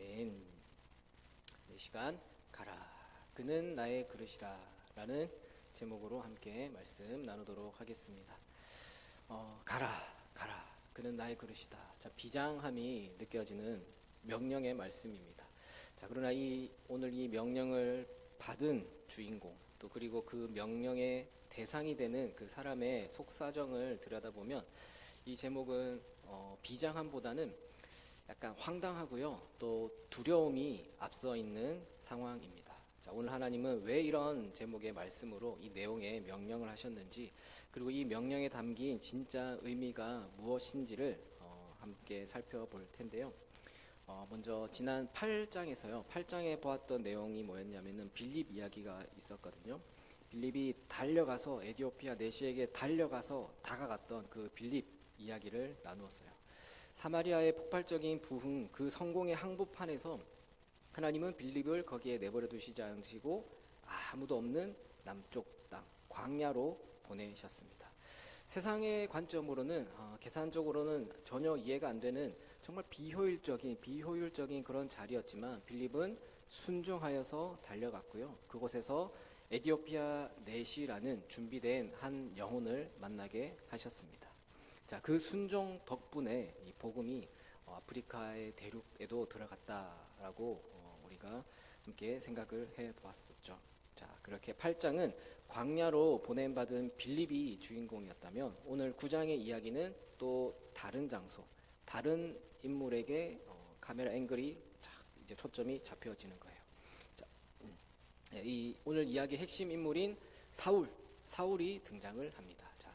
아멘. 이 시간 가라 그는 나의 그릇이라 라는 제목으로 함께 말씀 나누도록 하겠습니다. 가라 그는 나의 그릇이다. 자, 비장함이 느껴지는 명령의 말씀입니다. 자, 그러나 오늘 이 명령을 받은 주인공, 또 그리고 그 명령의 대상이 되는 그 사람의 속사정을 들여다보면 이 제목은 비장함보다는 약간 황당하고요, 또 두려움이 앞서 있는 상황입니다. 자, 오늘 하나님은 왜 이런 제목의 말씀으로 이 내용에 명령을 하셨는지, 그리고 이 명령에 담긴 진짜 의미가 무엇인지를 함께 살펴볼 텐데요. 먼저 지난 8장에서요. 8장에 보았던 내용이 뭐였냐면은 빌립 이야기가 있었거든요. 빌립이 달려가서 에디오피아 내시에게 달려가서 다가갔던 그 빌립 이야기를 나누었어요. 사마리아의 폭발적인 부흥, 그 성공의 항복판에서 하나님은 빌립을 거기에 내버려 두시지 않으시고 아무도 없는 남쪽 땅 광야로 보내셨습니다. 세상의 관점으로는 계산적으로는 전혀 이해가 안 되는 정말 비효율적인 그런 자리였지만 빌립은 순종하여서 달려갔고요. 그곳에서 에디오피아 내시라는 준비된 한 영혼을 만나게 하셨습니다. 자, 그 순종 덕분에 이 복음이 아프리카의 대륙에도 들어갔다라고 우리가 함께 생각을 해보았었죠. 자, 그렇게 8장은 광야로 보냄받은 빌립이 주인공이었다면 오늘 9장의 이야기는 또 다른 장소, 다른 인물에게 카메라 앵글이 이제 초점이 잡혀지는 거예요. 자, 오늘 이야기의 핵심 인물인 사울이 등장을 합니다. 자,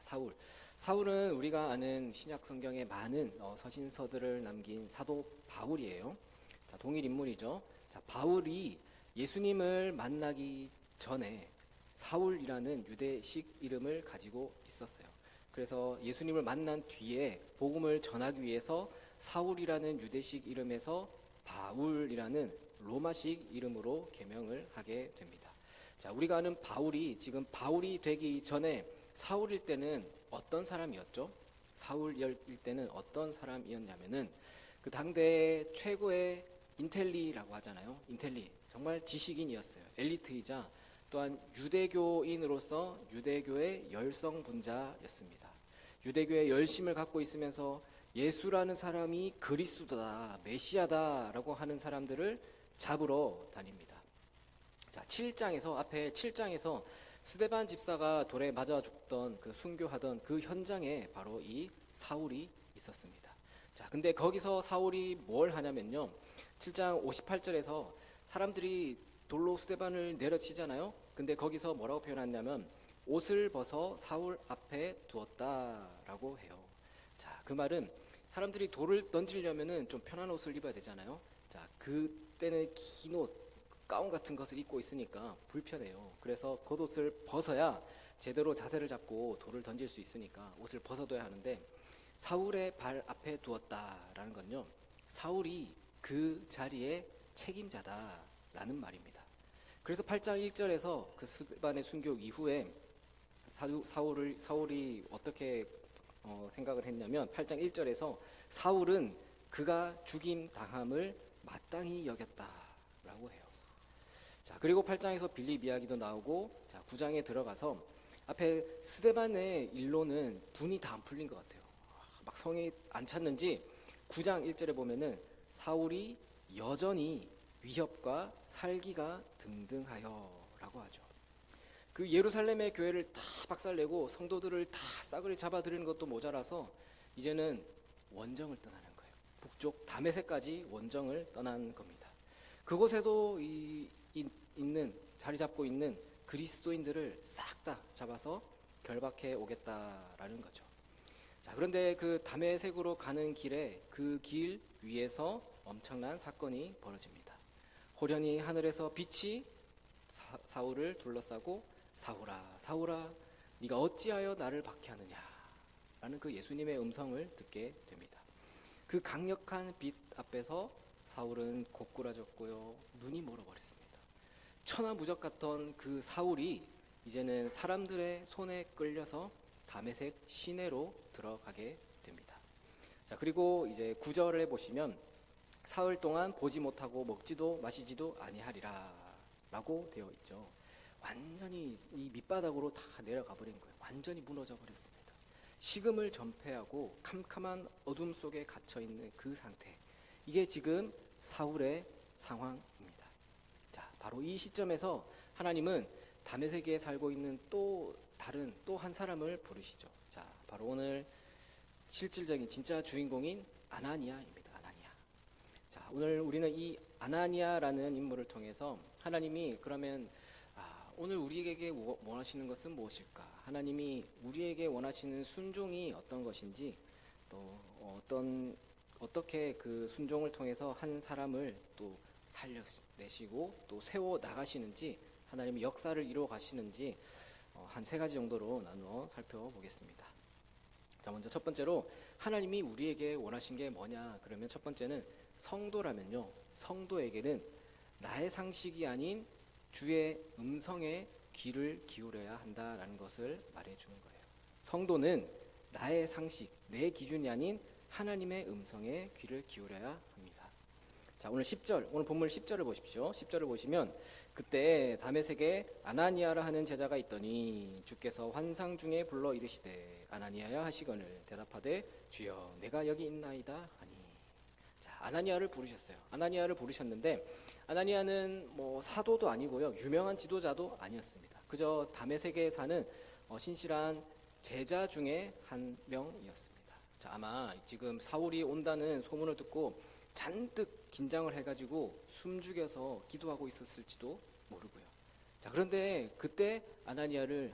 사울은 우리가 아는 신약 성경의 많은 서신서들을 남긴 사도 바울이에요. 자, 동일 인물이죠. 자, 바울이 예수님을 만나기 전에 사울이라는 유대식 이름을 가지고 있었어요. 그래서 예수님을 만난 뒤에 복음을 전하기 위해서 사울이라는 유대식 이름에서 바울이라는 로마식 이름으로 개명을 하게 됩니다. 자, 우리가 아는 바울이 지금 바울이 되기 전에 사울일 때는 어떤 사람이었죠? 사울일 때는 어떤 사람이었냐면은 그 당대 최고의 인텔리라고 하잖아요. 인텔리, 정말 지식인이었어요. 엘리트이자 또한 유대교인으로서 유대교의 열성분자였습니다. 유대교의 열심을 갖고 있으면서 예수라는 사람이 그리스도다, 메시아다라고 하는 사람들을 잡으러 다닙니다. 자, 앞에 7장에서 스데반 집사가 돌에 맞아 죽던 그 순교하던 그 현장에 바로 이 사울이 있었습니다. 자, 근데 거기서 사울이 뭘 하냐면요. 7장 58절에서 사람들이 돌로 스데반을 내려치잖아요. 근데 거기서 뭐라고 표현하냐면 옷을 벗어 사울 앞에 두었다라고 해요. 자, 그 말은 사람들이 돌을 던지려면은 좀 편한 옷을 입어야 되잖아요. 자, 그때는 긴 옷, 가운 같은 것을 입고 있으니까 불편해요. 그래서 겉옷을 벗어야 제대로 자세를 잡고 돌을 던질 수 있으니까 옷을 벗어둬야 하는데 사울의 발 앞에 두었다라는 건요, 사울이 그 자리에 책임자다라는 말입니다. 그래서 8장 1절에서 그 스데반의 순교 이후에 사울이 어떻게 생각을 했냐면 8장 1절에서 사울은 그가 죽임 당함을 마땅히 여겼다라고 해요. 자, 그리고 8장에서 빌립 이야기도 나오고, 자, 9장에 들어가서 앞에 스데반의 일로는 분이 다 안 풀린 것 같아요. 막 성이 안 찼는지 9장 1절에 보면은 사울이 여전히 위협과 살기가 등등하여라고 하죠. 그 예루살렘의 교회를 다 박살내고 성도들을 다 싸그리 잡아들이는 것도 모자라서 이제는 원정을 떠나는 거예요. 북쪽 다메섹까지 원정을 떠난 겁니다. 그곳에도 자리 잡고 있는 그리스도인들을 싹 다 잡아서 결박해 오겠다라는 거죠. 자, 그런데 그 다메섹으로 가는 길에 그 길 위에서 엄청난 사건이 벌어집니다. 호련히 하늘에서 빛이 사울을 둘러싸고 사울아 네가 어찌하여 나를 박해하느냐 라는 그 예수님의 음성을 듣게 됩니다. 그 강력한 빛 앞에서 사울은 고꾸라졌고요, 눈이 멀어버렸습니다. 천하무적 같던 그 사울이 이제는 사람들의 손에 끌려서 다메섹 시내로 들어가게 됩니다. 자, 그리고 이제 9절에 보시면 사흘 동안 보지 못하고 먹지도 마시지도 아니하리라 라고 되어 있죠. 완전히 이 밑바닥으로 다 내려가 버린 거예요. 완전히 무너져 버렸습니다. 식음을 전폐하고 캄캄한 어둠 속에 갇혀 있는 그 상태, 이게 지금 사울의 상황입니다. 자, 바로 이 시점에서 하나님은 담의 세계에 살고 있는 또 다른 또 한 사람을 부르시죠. 자, 바로 오늘 실질적인 진짜 주인공인 아나니아입니다. 아나니아. 자, 오늘 우리는 이 아나니아라는 인물을 통해서 하나님이 그러면 오늘 우리에게 원하시는 것은 무엇일까? 하나님이 우리에게 원하시는 순종이 어떤 것인지, 또 어떻게 그 순종을 통해서 한 사람을 또 살려내시고 또 세워 나가시는지, 하나님이 역사를 이루어 가시는지 한 세 가지 정도로 나누어 살펴보겠습니다. 자, 먼저 첫 번째로 하나님이 우리에게 원하신 게 뭐냐? 그러면 첫 번째는 성도라면요, 성도에게는 나의 상식이 아닌 주의 음성에 귀를 기울여야 한다라는 것을 말해주는 거예요. 성도는 나의 상식, 내 기준이 아닌 하나님의 음성에 귀를 기울여야 합니다. 자, 오늘 10절, 오늘 본문 10절을 보십시오. 10절을 보시면, 그때 다메섹에 아나니아라 하는 제자가 있더니 주께서 환상 중에 불러 이르시되 아나니아야 하시거늘 대답하되 주여 내가 여기 있나이다 하니. 자, 아나니아를 부르셨어요. 아나니아를 부르셨는데 아나니아는 뭐 사도도 아니고요, 유명한 지도자도 아니었습니다. 그저 다메섹에 사는 신실한 제자 중에 한 명이었습니다. 자, 아마 지금 사울이 온다는 소문을 듣고 잔뜩 긴장을 해가지고 숨죽여서 기도하고 있었을지도 모르고요. 자, 그런데 그때 아나니아를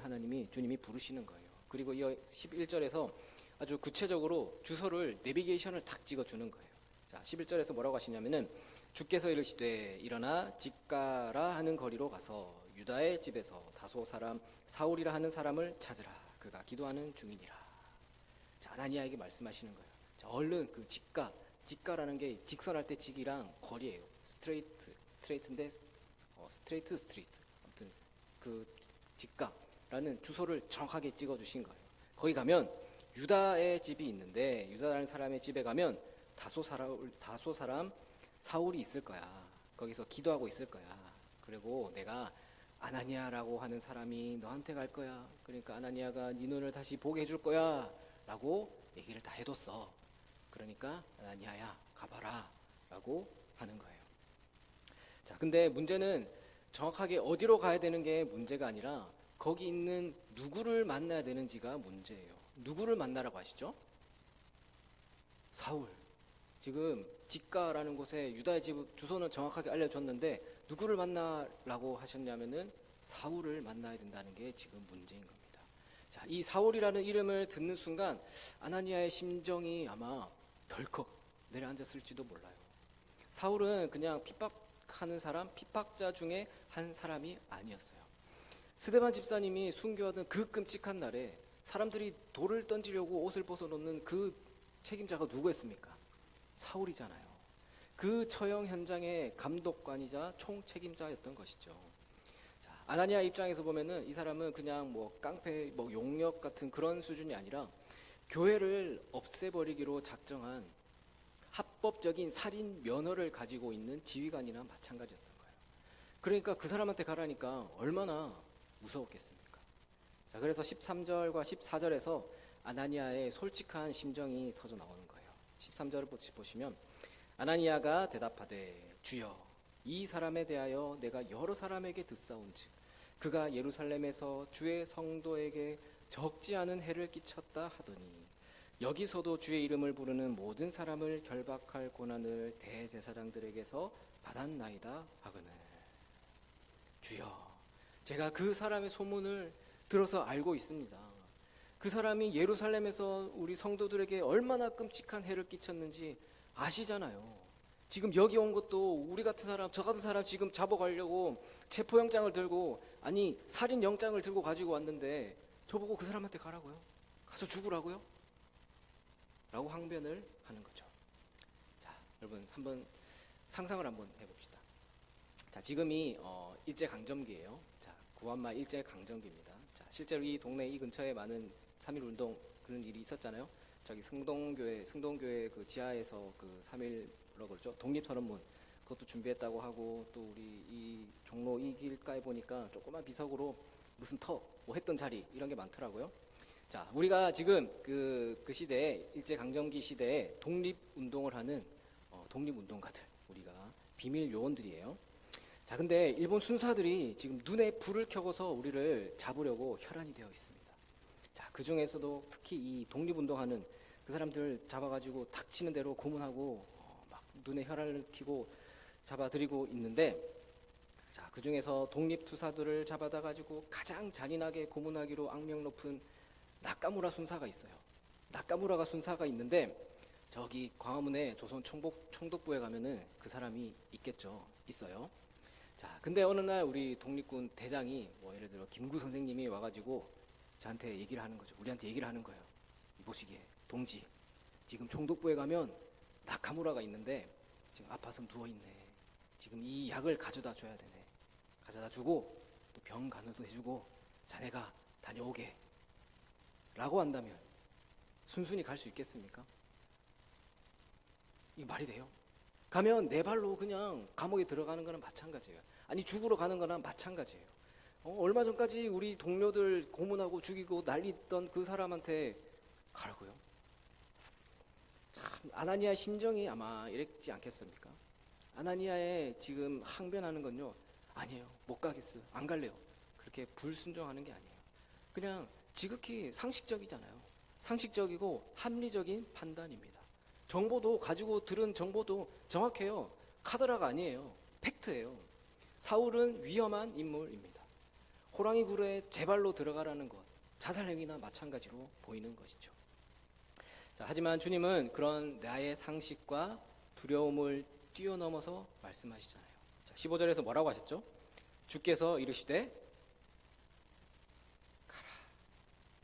주님이 부르시는 거예요. 그리고 이 11절에서 아주 구체적으로 주소를, 내비게이션을 탁 찍어주는 거예요. 자, 11절에서 뭐라고 하시냐면은 주께서 이르시되 일어나 직가라 하는 거리로 가서 유다의 집에서 다소 사람 사울이라 하는 사람을 찾으라. 그가 기도하는 중이니라. 자, 아나니아에게 말씀하시는 거예요. 자, 얼른 그 직가라는 게 직선할 때 직이랑 거리예요. 스트레이트인데 스트리트. 아무튼 그 직가라는 주소를 정확하게 찍어주신 거예요. 거기 가면 유다의 집이 있는데 유다라는 사람의 집에 가면 다소 사람 사울이 있을 거야. 거기서 기도하고 있을 거야. 그리고 내가 아나니아라고 하는 사람이 너한테 갈 거야. 그러니까 아나니아가 네 눈을 다시 보게 해줄 거야 라고 얘기를 다 해뒀어. 그러니까 아나니아야 가봐라 라고 하는 거예요. 자, 근데 문제는 정확하게 어디로 가야 되는 게 문제가 아니라 거기 있는 누구를 만나야 되는지가 문제예요. 누구를 만나라고 하시죠? 사울. 지금 직가라는 곳에 유다의 집 주소는 정확하게 알려줬는데 누구를 만나라고 하셨냐면은 사울을 만나야 된다는 게 지금 문제인 겁니다. 자, 이 사울이라는 이름을 듣는 순간 아나니아의 심정이 아마 덜컥 내려앉았을지도 몰라요. 사울은 그냥 핍박하는 사람, 핍박자 중에 한 사람이 아니었어요. 스데반 집사님이 순교하던 그 끔찍한 날에 사람들이 돌을 던지려고 옷을 벗어놓는 그 책임자가 누구였습니까? 사울이잖아요. 그 처형 현장의 감독관이자 총책임자였던 것이죠. 자, 아나니아 입장에서 보면은 이 사람은 그냥 뭐 깡패, 뭐 용역 같은 그런 수준이 아니라 교회를 없애버리기로 작정한 합법적인 살인 면허를 가지고 있는 지휘관이나 마찬가지였던 거예요. 그러니까 그 사람한테 가라니까 얼마나 무서웠겠습니까? 자, 그래서 13절과 14절에서 아나니아의 솔직한 심정이 터져 나오는 거예요. 13절을 보시면 아나니아가 대답하되 주여 이 사람에 대하여 내가 여러 사람에게 듣사온즉 그가 예루살렘에서 주의 성도에게 적지 않은 해를 끼쳤다 하더니 여기서도 주의 이름을 부르는 모든 사람을 결박할 고난을 대제사장들에게서 받았나이다 하거늘. 주여 제가 그 사람의 소문을 들어서 알고 있습니다. 그 사람이 예루살렘에서 우리 성도들에게 얼마나 끔찍한 해를 끼쳤는지 아시잖아요. 지금 여기 온 것도 우리 같은 사람, 저 같은 사람 지금 잡아가려고 체포영장을 들고, 아니 살인영장을 들고 가지고 왔는데 저보고 그 사람한테 가라고요? 가서 죽으라고요? 라고 항변을 하는 거죠. 자, 여러분 한번 상상을 한번 해봅시다. 자, 지금이 일제강점기예요. 자, 구한말 일제강점기입니다. 자, 실제로 이 동네 이 근처에 많은 3.1 운동 그런 일이 있었잖아요. 저기 승동교회 그 지하에서 그 3.1 뭐라고 그러죠? 독립선언문 그것도 준비했다고 하고, 또 우리 이 종로 이 길가에 보니까 조그만 비석으로 무슨 터 뭐 했던 자리 이런 게 많더라고요. 자, 우리가 지금 그 시대에, 일제 강점기 시대에 독립운동을 하는 독립운동가들, 우리가 비밀 요원들이에요. 자, 근데 일본 순사들이 지금 눈에 불을 켜고서 우리를 잡으려고 혈안이 되어 있습니다. 자, 그 중에서도 특히 이 독립운동하는 그 사람들 잡아가지고 닥치는 대로 고문하고 막 눈에 혈안을 켜고 잡아들이고 있는데, 자, 그 중에서 독립투사들을 잡아다 가지고 가장 잔인하게 고문하기로 악명 높은 나카무라 순사가 있어요. 나카무라가 순사가 있는데, 저기 광화문에 조선 총독부에 가면은 그 사람이 있어요. 자, 근데 어느 날 우리 독립군 대장이 뭐 예를 들어 김구 선생님이 와가지고 저한테 얘기를 하는 거죠. 우리한테 얘기를 하는 거예요. 이보시기에 동지, 지금 총독부에 가면 나카무라가 있는데 지금 아파서 누워 있네. 지금 이 약을 가져다 줘야 되네. 가져다 주고 또 병 간호도 해주고 자네가 다녀오게 라고 한다면 순순히 갈 수 있겠습니까? 이 말이 돼요? 가면 내 발로 그냥 감옥에 들어가는 거나 마찬가지예요. 아니, 죽으러 가는 거나 마찬가지예요. 얼마 전까지 우리 동료들 고문하고 죽이고 난리던 그 사람한테 가라고요? 참, 아나니아 심정이 아마 이랬지 않겠습니까? 아나니아의 지금 항변하는 건요, 아니에요, 못 가겠어요, 안 갈래요, 그렇게 불순종하는 게 아니에요. 그냥 지극히 상식적이잖아요. 상식적이고 합리적인 판단입니다. 정보도, 가지고 들은 정보도 정확해요. 카더라가 아니에요. 팩트예요. 사울은 위험한 인물입니다. 호랑이 굴에 제 발로 들어가라는 것, 자살행위나 마찬가지로 보이는 것이죠. 자, 하지만 주님은 그런 나의 상식과 두려움을 뛰어넘어서 말씀하시잖아요. 자, 15절에서 뭐라고 하셨죠? 주께서 이르시되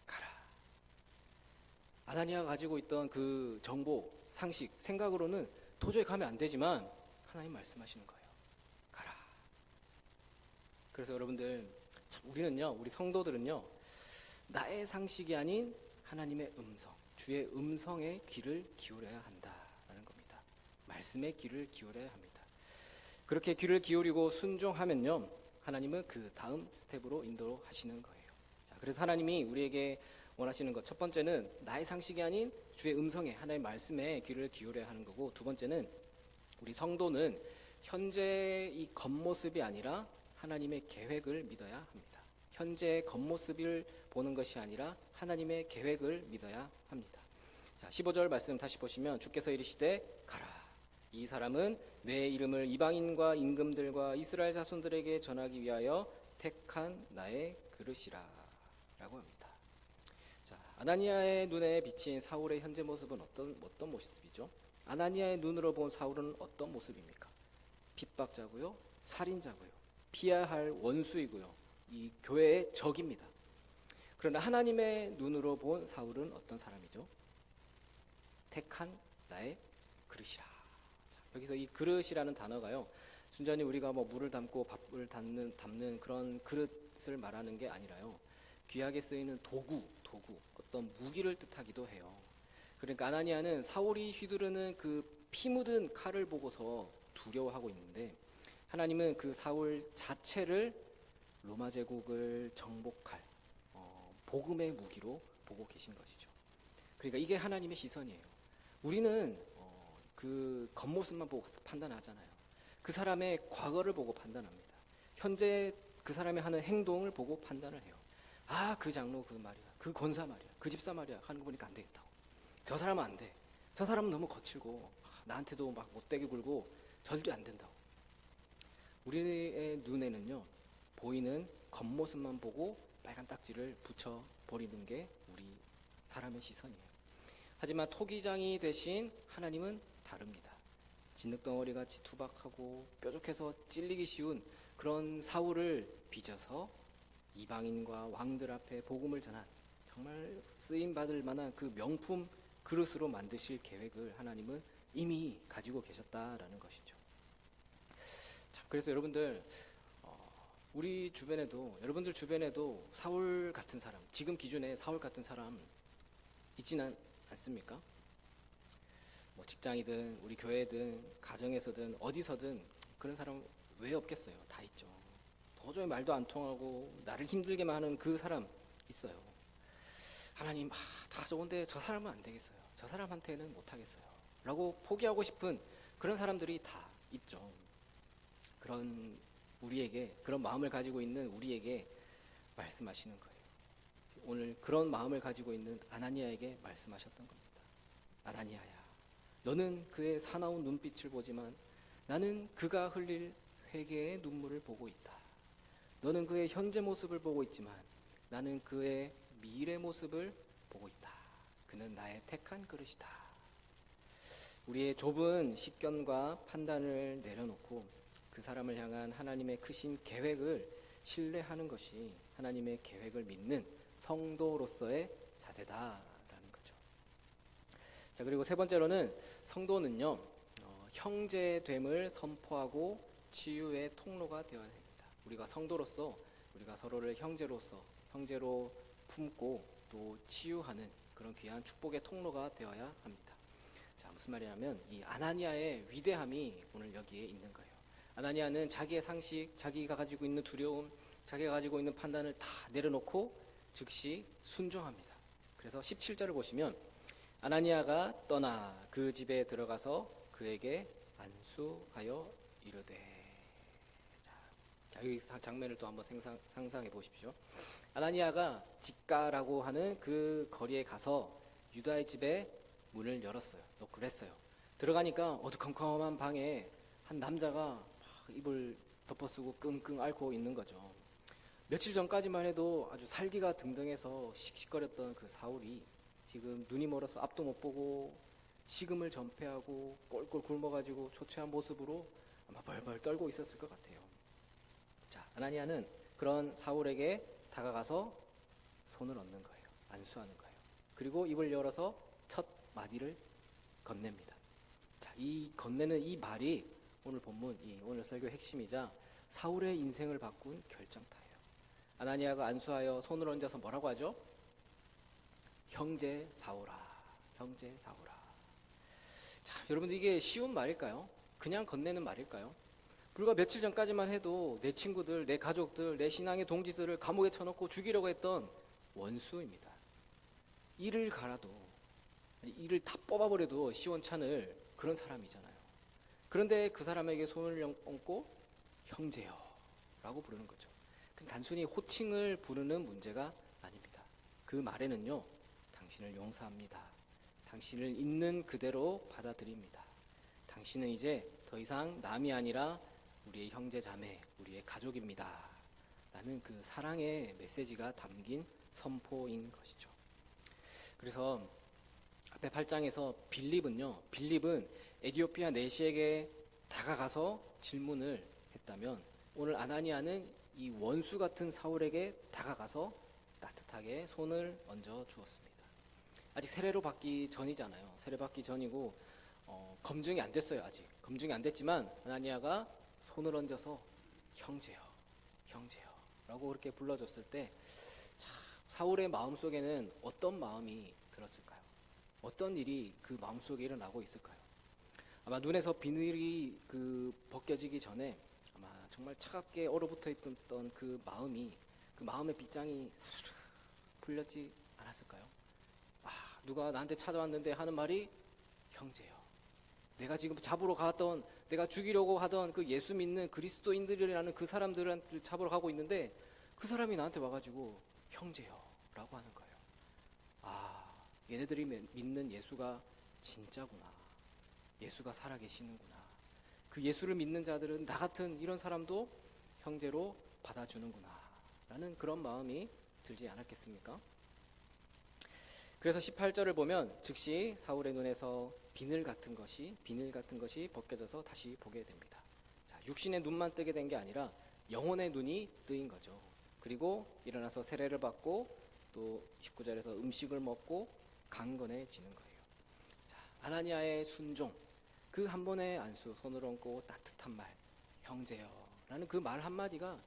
가라. 아나니아가 가지고 있던 그 정보, 상식, 생각으로는 도저히 가면 안 되지만 하나님 말씀하시는 거예요. 가라. 그래서 여러분들, 참 우리는요, 우리 성도들은요, 나의 상식이 아닌 하나님의 음성, 주의 음성에 귀를 기울여야 한다라는 겁니다. 말씀에 귀를 기울여야 합니다. 그렇게 귀를 기울이고 순종하면요, 하나님은 그 다음 스텝으로 인도하시는 거예요. 자, 그래서 하나님이 우리에게 원하시는 것, 첫 번째는 나의 상식이 아닌 주의 음성에, 하나님의 말씀에 귀를 기울여야 하는 거고, 두 번째는 우리 성도는 현재 이 겉모습이 아니라 하나님의 계획을 믿어야 합니다. 현재의 겉모습을 보는 것이 아니라 하나님의 계획을 믿어야 합니다. 자, 15절 말씀 다시 보시면 주께서 이르시되 가라. 이 사람은 내 이름을 이방인과 임금들과 이스라엘 자손들에게 전하기 위하여 택한 나의 그릇이라 라고 합니다. 자, 아나니아의 눈에 비친 사울의 현재 모습은 어떤 모습이죠? 아나니아의 눈으로 본 사울은 어떤 모습입니까? 핍박자고요, 살인자고요, 피해야 할 원수이고요, 이 교회의 적입니다. 그러나 하나님의 눈으로 본 사울은 어떤 사람이죠? 택한 나의 그릇이라. 자, 여기서 이 그릇이라는 단어가요, 순전히 우리가 뭐 물을 담고 밥을 담는 그런 그릇을 말하는 게 아니라요, 귀하게 쓰이는 도구, 어떤 무기를 뜻하기도 해요. 그러니까 아나니아는 사울이 휘두르는 그 피 묻은 칼을 보고서 두려워하고 있는데, 하나님은 그 사울 자체를 로마 제국을 정복할 복음의 무기로 보고 계신 것이죠. 그러니까 이게 하나님의 시선이에요. 우리는 그 겉모습만 보고 판단하잖아요. 그 사람의 과거를 보고 판단합니다. 현재 그 사람이 하는 행동을 보고 판단을 해요. 아, 그 장로 그 말이야, 그 권사 말이야, 그 집사 말이야 하는 거 보니까 안 되겠다고. 저 사람은 안 돼. 저 사람은 너무 거칠고 나한테도 막 못되게 굴고 절대 안 된다고. 우리의 눈에는요, 보이는 겉모습만 보고 빨간 딱지를 붙여버리는 게 우리 사람의 시선이에요. 하지만 토기장이 되신 하나님은 다릅니다. 진흙덩어리같이 투박하고 뾰족해서 찔리기 쉬운 그런 사울을 빚어서 이방인과 왕들 앞에 복음을 전한, 정말 쓰임받을 만한 그 명품 그릇으로 만드실 계획을 하나님은 이미 가지고 계셨다라는 것이죠. 참, 그래서 여러분들, 우리 주변에도, 여러분들 주변에도 사울 같은 사람, 지금 기준에 사울 같은 사람 있지는 않습니까? 뭐 직장이든 우리 교회든 가정에서든 어디서든 그런 사람 왜 없겠어요? 다 있죠. 도저히 말도 안 통하고 나를 힘들게만 하는 그 사람 있어요. 하나님, 다 좋은데 저 사람은 안 되겠어요. 저 사람한테는 못 하겠어요. 라고 포기하고 싶은 그런 사람들이 다 있죠. 그런 우리에게, 그런 마음을 가지고 있는 우리에게 말씀하시는 거예요. 오늘 그런 마음을 가지고 있는 아나니아에게 말씀하셨던 겁니다. 아나니아야, 너는 그의 사나운 눈빛을 보지만 나는 그가 흘릴 회개의 눈물을 보고 있다. 너는 그의 현재 모습을 보고 있지만 나는 그의 미래 모습을 보고 있다. 그는 나의 택한 그릇이다. 우리의 좁은 식견과 판단을 내려놓고 그 사람을 향한 하나님의 크신 계획을 신뢰하는 것이 하나님의 계획을 믿는 성도로서의 자세다라는 거죠. 자, 그리고 세 번째로는 성도는요, 형제됨을 선포하고 치유의 통로가 되어야 됩니다. 우리가 성도로서 우리가 서로를 형제로 품고 또 치유하는 그런 귀한 축복의 통로가 되어야 합니다. 자, 무슨 말이냐면 이 아나니아의 위대함이 오늘 여기에 있는 거예요. 아나니아는 자기의 상식, 자기가 가지고 있는 두려움, 자기가 가지고 있는 판단을 다 내려놓고 즉시 순종합니다. 그래서 17절을 보시면 아나니아가 떠나 그 집에 들어가서 그에게 안수하여 이르되. 자, 여기 장면을 또 한번 상상해 보십시오. 아나니아가 직가라고 하는 그 거리에 가서 유다의 집에 문을 열었어요. 노크를 했어요. 들어가니까 어두컴컴한 방에 한 남자가 막 입을 덮어쓰고 끙끙 앓고 있는 거죠. 며칠 전까지만 해도 아주 살기가 등등해서 씩씩거렸던 그 사울이 지금 눈이 멀어서 앞도 못 보고 식음을 전폐하고 꼴꼴 굶어가지고 초췌한 모습으로 아마 벌벌 떨고 있었을 것 같아요. 자, 아나니아는 그런 사울에게 다가가서 손을 얹는 거예요. 안수하는 거예요. 그리고 입을 열어서 첫 마디를 건넵니다. 자, 이 건네는 이 말이 오늘 본문, 오늘 설교 핵심이자 사울의 인생을 바꾼 결정타예요. 아나니아가 안수하여 손을 얹어서 뭐라고 하죠? 형제 사울아, 형제 사울아. 자, 여러분들 이게 쉬운 말일까요? 그냥 건네는 말일까요? 불과 며칠 전까지만 해도 내 친구들, 내 가족들, 내 신앙의 동지들을 감옥에 쳐넣고 죽이려고 했던 원수입니다. 이를 갈아도, 이를 다 뽑아버려도 시원찮을 그런 사람이잖아요. 그런데 그 사람에게 손을 얹고 형제여 라고 부르는 거죠. 단순히 호칭을 부르는 문제가 아닙니다. 그 말에는요, 당신을 용서합니다. 당신을 있는 그대로 받아들입니다. 당신은 이제 더 이상 남이 아니라 우리의 형제 자매, 우리의 가족입니다. 라는 그 사랑의 메시지가 담긴 선포인 것이죠. 그래서 앞에 8장에서 빌립은 에디오피아 내시에게 다가가서 질문을 했다면 오늘 아나니아는 이 원수 같은 사울에게 다가가서 따뜻하게 손을 얹어 주었습니다. 아직 세례로 받기 전이잖아요. 세례 받기 전이고 검증이 안 됐어요. 아직 검증이 안 됐지만 아나니아가 손을 얹어서 형제요 라고 그렇게 불러줬을 때 사울의 마음속에는 어떤 마음이 들었을까요? 어떤 일이 그 마음속에 일어나고 있을까요? 아마 눈에서 비늘이 벗겨지기 전에 아마 정말 차갑게 얼어붙어 있던 그 마음의 빗장이 사르르 풀렸지 않았을까요? 누가 나한테 찾아왔는데 하는 말이 형제요. 내가 지금 잡으러 갔던, 내가 죽이려고 하던 그 예수 믿는 그리스도인들이라는 그 사람들을 잡으러 가고 있는데 그 사람이 나한테 와가지고 형제요 라고 하는 거예요. 얘네들이 믿는 예수가 진짜구나. 예수가 살아계시는구나. 그 예수를 믿는 자들은 나 같은 이런 사람도 형제로 받아주는구나 라는 그런 마음이 들지 않았겠습니까? 그래서 18절을 보면 즉시 사울의 눈에서 비늘 같은 것이 벗겨져서 다시 보게 됩니다. 자, 육신의 눈만 뜨게 된 게 아니라 영혼의 눈이 뜨인 거죠. 그리고 일어나서 세례를 받고 또 19절에서 음식을 먹고 강건해지는 거예요. 자, 아나니아의 순종, 그 한 번의 안수, 손을 얹고 따뜻한 말, 형제여 라는 그 말 한마디가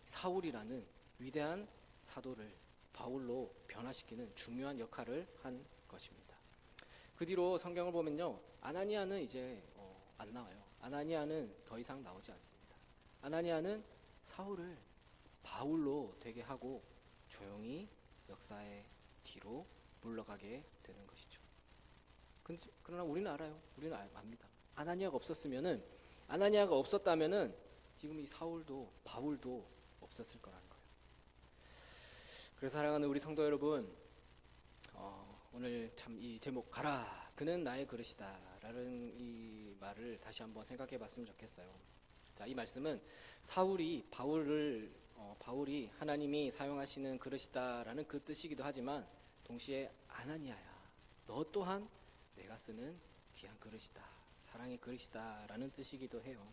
사울이라는 위대한 사도를 바울로 변화시키는 중요한 역할을 한 것입니다. 그 뒤로 성경을 보면요, 아나니아는 이제 안 나와요. 아나니아는 더 이상 나오지 않습니다. 아나니아는 사울을 바울로 되게 하고 조용히 역사의 뒤로 물러가게 되는 것이죠. 그러나 우리는 알아요. 우리는 압니다. 아나니아가 없었다면은 지금 이 사울도 바울도 없었을 거라는 거예요. 그래서 사랑하는 우리 성도 여러분, 오늘 참 이 제목 가라 그는 나의 그릇이다 라는 이 말을 다시 한번 생각해 봤으면 좋겠어요. 자, 이 말씀은 바울이 하나님이 사용하시는 그릇이다 라는 그 뜻이기도 하지만 동시에 아나니아야, 너 또한 내가 쓰는 귀한 그릇이다, 사랑의 그릇이다 라는 뜻이기도 해요.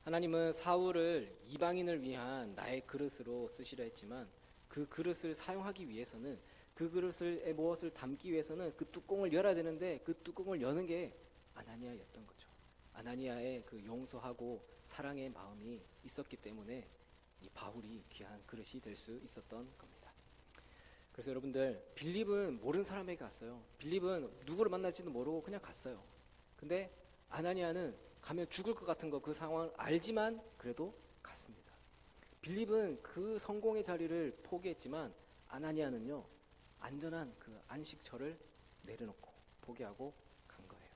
하나님은 사울을 이방인을 위한 나의 그릇으로 쓰시려 했지만 그 그릇을 사용하기 위해서는, 그 그릇에 무엇을 담기 위해서는 그 뚜껑을 열어야 되는데 그 뚜껑을 여는 게 아나니아였던 거죠. 아나니아의 그 용서하고 사랑의 마음이 있었기 때문에 이 바울이 귀한 그릇이 될 수 있었던 겁니다. 그래서 여러분들, 빌립은 모르는 사람에게 갔어요. 빌립은 누구를 만날지도 모르고 그냥 갔어요. 근데 아나니아는 가면 죽을 것 같은 그 상황을 알지만 그래도 갔습니다. 빌립은 그 성공의 자리를 포기했지만 아나니아는요, 안전한 그 안식처를 내려놓고 포기하고 간 거예요.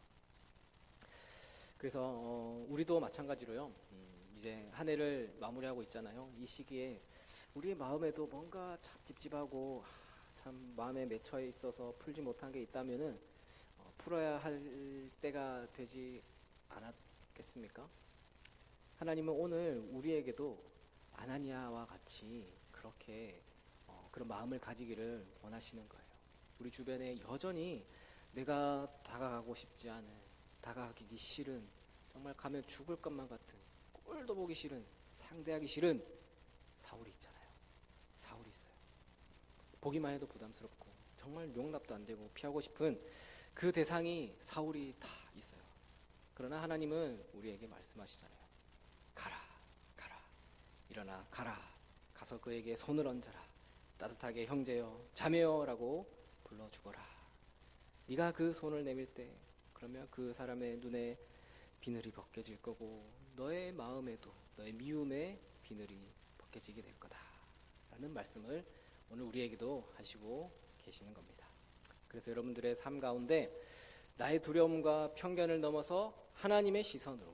그래서 우리도 마찬가지로요, 이제 한 해를 마무리하고 있잖아요. 이 시기에 우리의 마음에도 뭔가 참 찝찝하고 참 마음에 맺혀 있어서 풀지 못한 게 있다면은 풀어야 할 때가 되지 않았겠습니까? 하나님은 오늘 우리에게도 아나니아와 같이 그렇게 그런 마음을 가지기를 원하시는 거예요. 우리 주변에 여전히 내가 다가가고 싶지 않은, 다가가기 싫은, 정말 가면 죽을 것만 같은, 꼴도 보기 싫은, 상대하기 싫은 사울이 있잖아요. 사울이 있어요. 보기만 해도 부담스럽고 정말 용납도 안 되고 피하고 싶은 그 대상이 사울이 다 있어요. 그러나 하나님은 우리에게 말씀하시잖아요. 가라, 가라, 일어나 가라, 가서 그에게 손을 얹어라, 따뜻하게 형제여, 자매여 라고 불러주거라. 네가 그 손을 내밀 때 그러면 그 사람의 눈에 비늘이 벗겨질 거고 너의 마음에도, 너의 미움에 비늘이 벗겨지게 될 거다 라는 말씀을 오늘 우리에게도 하시고 계시는 겁니다. 그래서 여러분들의 삶 가운데 나의 두려움과 편견을 넘어서 하나님의 시선으로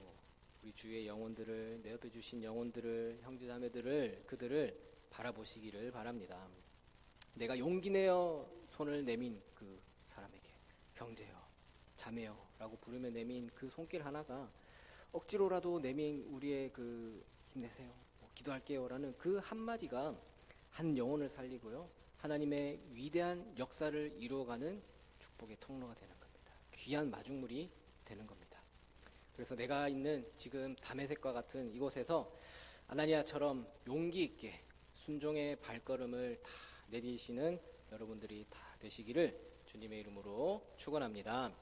우리 주위의 영혼들을, 내 옆에 주신 영혼들을, 형제자매들을, 그들을 바라보시기를 바랍니다. 내가 용기 내어 손을 내민 그 사람에게 형제여, 자매여 라고 부르며 내민 그 손길 하나가 억지로라도 내민 우리의 그 힘내세요, 기도할게요 라는 그 한마디가 한 영혼을 살리고요, 하나님의 위대한 역사를 이루어가는 축복의 통로가 되는 겁니다. 귀한 마중물이 되는 겁니다. 그래서 내가 있는 지금 다메섹과 같은 이곳에서 아나니아처럼 용기 있게 순종의 발걸음을 다 내디시는 여러분들이 다 되시기를 주님의 이름으로 축원합니다.